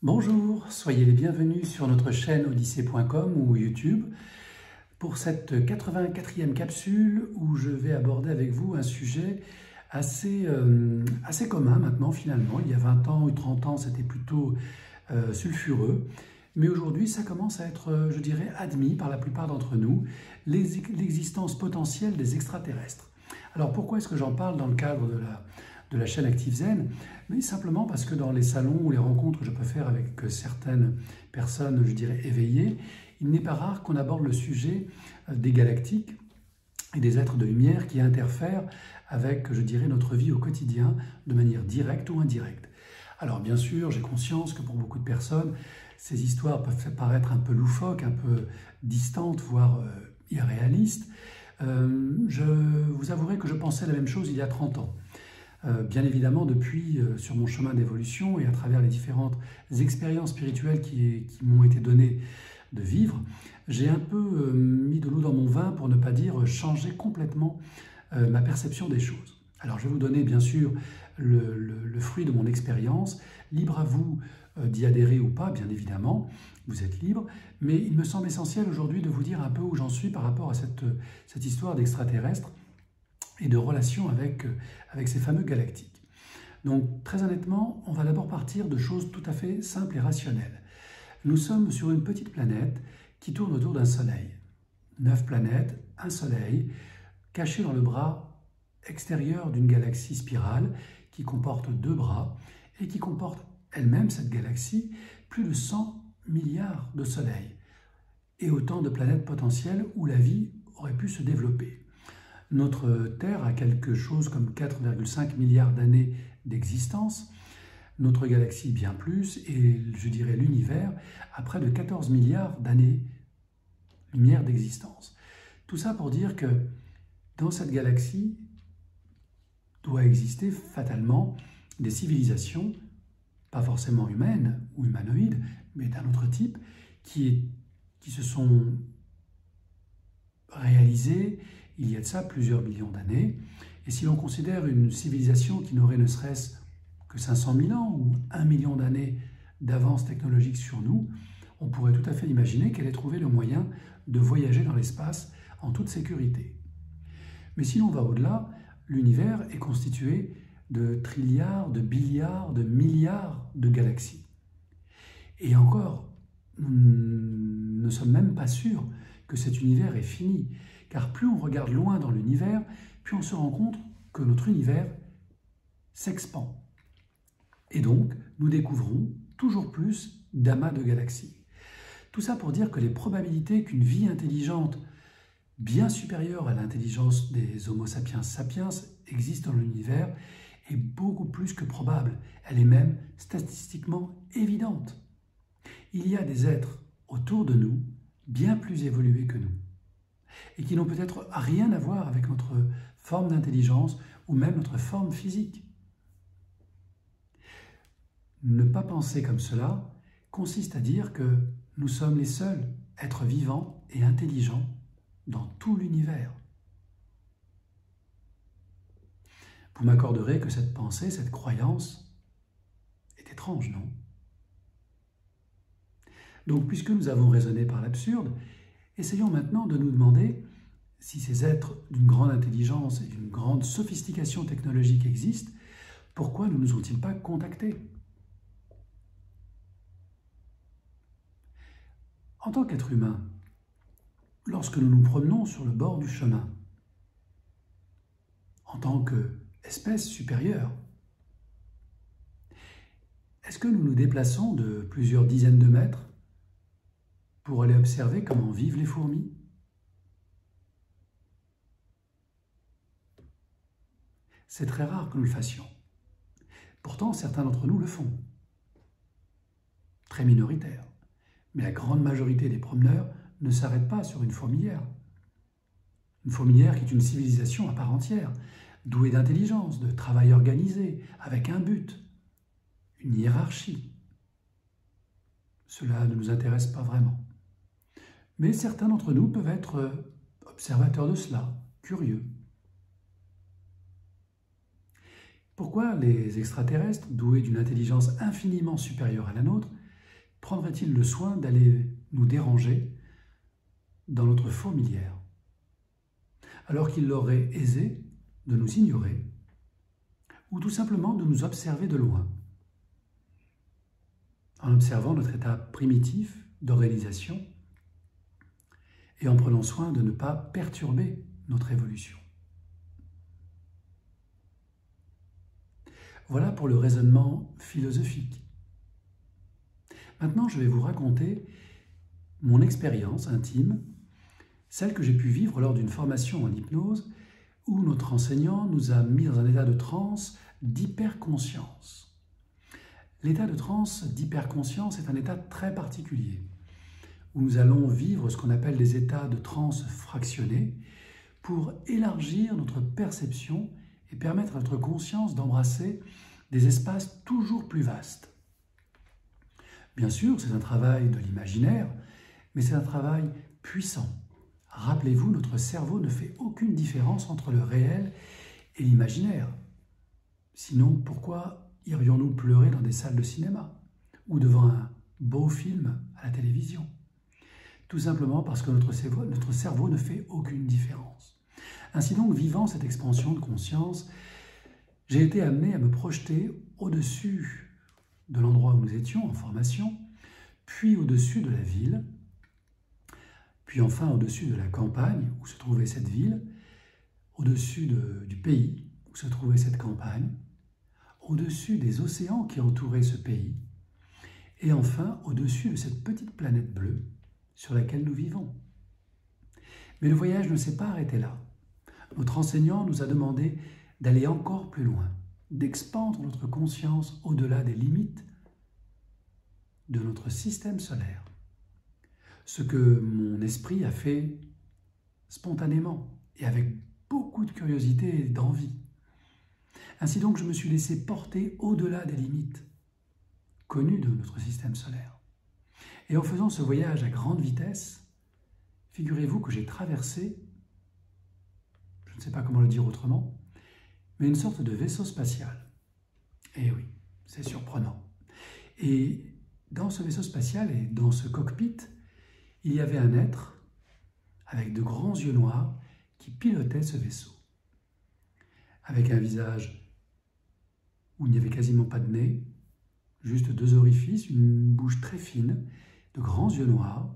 Bonjour, soyez les bienvenus sur notre chaîne odyssée.com ou YouTube pour cette 84e capsule où je vais aborder avec vous un sujet assez commun maintenant finalement. Il y a 20 ans ou 30 ans c'était plutôt sulfureux, mais aujourd'hui ça commence à être, je dirais, admis par la plupart d'entre nous, l'existence potentielle des extraterrestres. Alors pourquoi est-ce que j'en parle dans le cadre de la chaîne ActiveZen? Mais simplement parce que dans les salons ou les rencontres que je peux faire avec certaines personnes, je dirais, éveillées, il n'est pas rare qu'on aborde le sujet des galactiques et des êtres de lumière qui interfèrent avec, je dirais, notre vie au quotidien de manière directe ou indirecte. Alors bien sûr, j'ai conscience que pour beaucoup de personnes, ces histoires peuvent paraître un peu loufoques, un peu distantes, voire irréalistes. Je vous avouerai que je pensais la même chose il y a 30 ans. Bien évidemment, depuis, sur mon chemin d'évolution et à travers les différentes expériences spirituelles qui m'ont été données de vivre, j'ai un peu mis de l'eau dans mon vin, pour ne pas dire changer complètement ma perception des choses. Alors je vais vous donner bien sûr le fruit de mon expérience, libre à vous d'y adhérer ou pas, bien évidemment, vous êtes libre, mais il me semble essentiel aujourd'hui de vous dire un peu où j'en suis par rapport à cette histoire d'extraterrestres et de relation avec ces fameux galactiques. Donc très honnêtement, on va d'abord partir de choses tout à fait simples et rationnelles. Nous sommes sur une petite planète qui tourne autour d'un soleil. 9 planètes, un soleil, caché dans le bras extérieur d'une galaxie spirale qui comporte 2 bras et qui comporte elle-même, cette galaxie, plus de 100 milliards de soleils et autant de planètes potentielles où la vie aurait pu se développer. Notre Terre a quelque chose comme 4,5 milliards d'années d'existence, notre galaxie bien plus, et je dirais l'univers a près de 14 milliards d'années-lumière d'existence. Tout ça pour dire que dans cette galaxie doit exister fatalement des civilisations, pas forcément humaines ou humanoïdes, mais d'un autre type, qui se sont réalisées il y a de ça plusieurs millions d'années. Et si l'on considère une civilisation qui n'aurait ne serait-ce que 500 000 ans ou 1 million d'années d'avance technologique sur nous, on pourrait tout à fait imaginer qu'elle ait trouvé le moyen de voyager dans l'espace en toute sécurité. Mais si l'on va au-delà, l'univers est constitué de trilliards, de billiards, de milliards de galaxies. Et encore, nous ne sommes même pas sûrs que cet univers est fini. Car plus on regarde loin dans l'univers, plus on se rend compte que notre univers s'expand. Et donc, nous découvrons toujours plus d'amas de galaxies. Tout ça pour dire que les probabilités qu'une vie intelligente, bien supérieure à l'intelligence des Homo sapiens sapiens, existe dans l'univers est beaucoup plus que probable. Elle est même statistiquement évidente. Il y a des êtres autour de nous, bien plus évolués que nous, et qui n'ont peut-être rien à voir avec notre forme d'intelligence ou même notre forme physique. Ne pas penser comme cela consiste à dire que nous sommes les seuls êtres vivants et intelligents dans tout l'univers. Vous m'accorderez que cette pensée, cette croyance est étrange, non? Donc, puisque nous avons raisonné par l'absurde, essayons maintenant de nous demander si ces êtres d'une grande intelligence et d'une grande sophistication technologique existent, pourquoi ne nous ont-ils pas contactés? En tant qu'être humain, lorsque nous nous promenons sur le bord du chemin, en tant qu'espèce supérieure, est-ce que nous nous déplaçons de plusieurs dizaines de mètres pour aller observer comment vivent les fourmis? C'est très rare que nous le fassions. Pourtant, certains d'entre nous le font. Très minoritaire. Mais la grande majorité des promeneurs ne s'arrêtent pas sur une fourmilière. Une fourmilière qui est une civilisation à part entière, douée d'intelligence, de travail organisé, avec un but, une hiérarchie. Cela ne nous intéresse pas vraiment. Mais certains d'entre nous peuvent être observateurs de cela, curieux. Pourquoi les extraterrestres, doués d'une intelligence infiniment supérieure à la nôtre, prendrait-il le soin d'aller nous déranger dans notre fourmilière, alors qu'il leur est aisé de nous ignorer ou tout simplement de nous observer de loin, en observant notre état primitif d'organisation et en prenant soin de ne pas perturber notre évolution. Voilà pour le raisonnement philosophique. Maintenant, je vais vous raconter mon expérience intime, celle que j'ai pu vivre lors d'une formation en hypnose où notre enseignant nous a mis dans un état de transe d'hyperconscience. L'état de transe d'hyperconscience est un état très particulier où nous allons vivre ce qu'on appelle des états de transe fractionnés pour élargir notre perception et permettre à notre conscience d'embrasser des espaces toujours plus vastes. Bien sûr, c'est un travail de l'imaginaire, mais c'est un travail puissant. Rappelez-vous, notre cerveau ne fait aucune différence entre le réel et l'imaginaire. Sinon, pourquoi irions-nous pleurer dans des salles de cinéma ou devant un beau film à la télévision? Tout simplement parce que notre cerveau ne fait aucune différence. Ainsi donc, vivant cette expansion de conscience, j'ai été amené à me projeter au-dessus de l'endroit où nous étions en formation, puis au-dessus de la ville, puis enfin au-dessus de la campagne où se trouvait cette ville, au-dessus du pays où se trouvait cette campagne, au-dessus des océans qui entouraient ce pays, et enfin au-dessus de cette petite planète bleue sur laquelle nous vivons. Mais le voyage ne s'est pas arrêté là. Notre enseignant nous a demandé d'aller encore plus loin, d'expandre notre conscience au-delà des limites de notre système solaire. Ce que mon esprit a fait spontanément et avec beaucoup de curiosité et d'envie. Ainsi donc, je me suis laissé porter au-delà des limites connues de notre système solaire. Et en faisant ce voyage à grande vitesse, figurez-vous que j'ai traversé, je ne sais pas comment le dire autrement, mais une sorte de vaisseau spatial. Et oui, c'est surprenant. Et dans ce vaisseau spatial et dans ce cockpit, il y avait un être avec de grands yeux noirs qui pilotait ce vaisseau. Avec un visage où il n'y avait quasiment pas de nez, juste deux orifices, une bouche très fine, de grands yeux noirs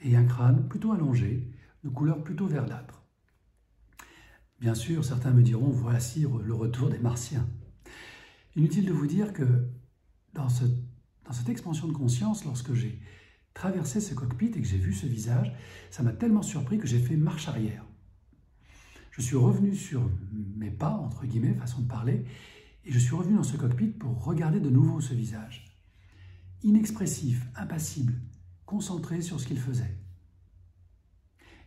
et un crâne plutôt allongé, de couleur plutôt verdâtre. Bien sûr, certains me diront, voici le retour des Martiens. Inutile de vous dire que dans cette expansion de conscience, lorsque j'ai traversé ce cockpit et que j'ai vu ce visage, ça m'a tellement surpris que j'ai fait marche arrière. Je suis revenu sur mes pas, entre guillemets, façon de parler, et je suis revenu dans ce cockpit pour regarder de nouveau ce visage. Inexpressif, impassible, concentré sur ce qu'il faisait.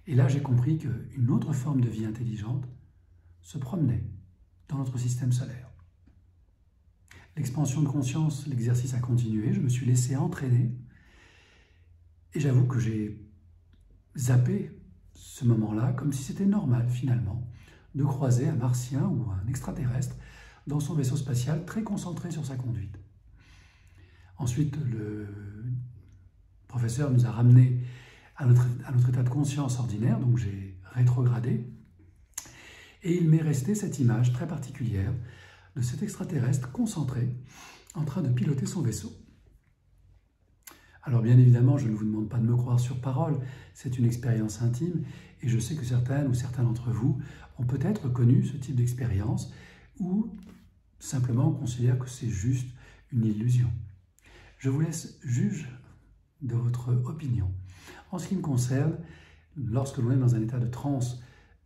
Et là, j'ai compris qu'une autre forme de vie intelligente se promenait dans notre système solaire. L'expansion de conscience, l'exercice a continué, je me suis laissé entraîner, et j'avoue que j'ai zappé ce moment-là comme si c'était normal, finalement, de croiser un martien ou un extraterrestre dans son vaisseau spatial très concentré sur sa conduite. Ensuite, le professeur nous a ramenés à notre état de conscience ordinaire, donc j'ai rétrogradé, et il m'est resté cette image très particulière de cet extraterrestre concentré en train de piloter son vaisseau. Alors bien évidemment, je ne vous demande pas de me croire sur parole, c'est une expérience intime, et je sais que certaines ou certains d'entre vous ont peut-être connu ce type d'expérience, ou simplement considèrent que c'est juste une illusion. Je vous laisse juge de votre opinion. En ce qui me concerne, lorsque l'on est dans un état de transe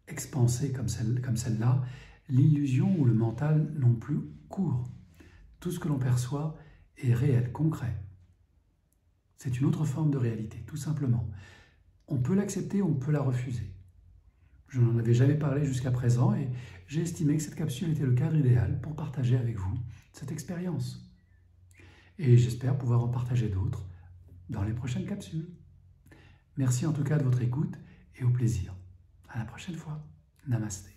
expansé comme celle-là, l'illusion ou le mental n'ont plus cours. Tout ce que l'on perçoit est réel, concret. C'est une autre forme de réalité, tout simplement. On peut l'accepter, on peut la refuser. Je n'en avais jamais parlé jusqu'à présent et j'ai estimé que cette capsule était le cadre idéal pour partager avec vous cette expérience. Et j'espère pouvoir en partager d'autres dans les prochaines capsules. Merci en tout cas de votre écoute et au plaisir. À la prochaine fois. Namasté.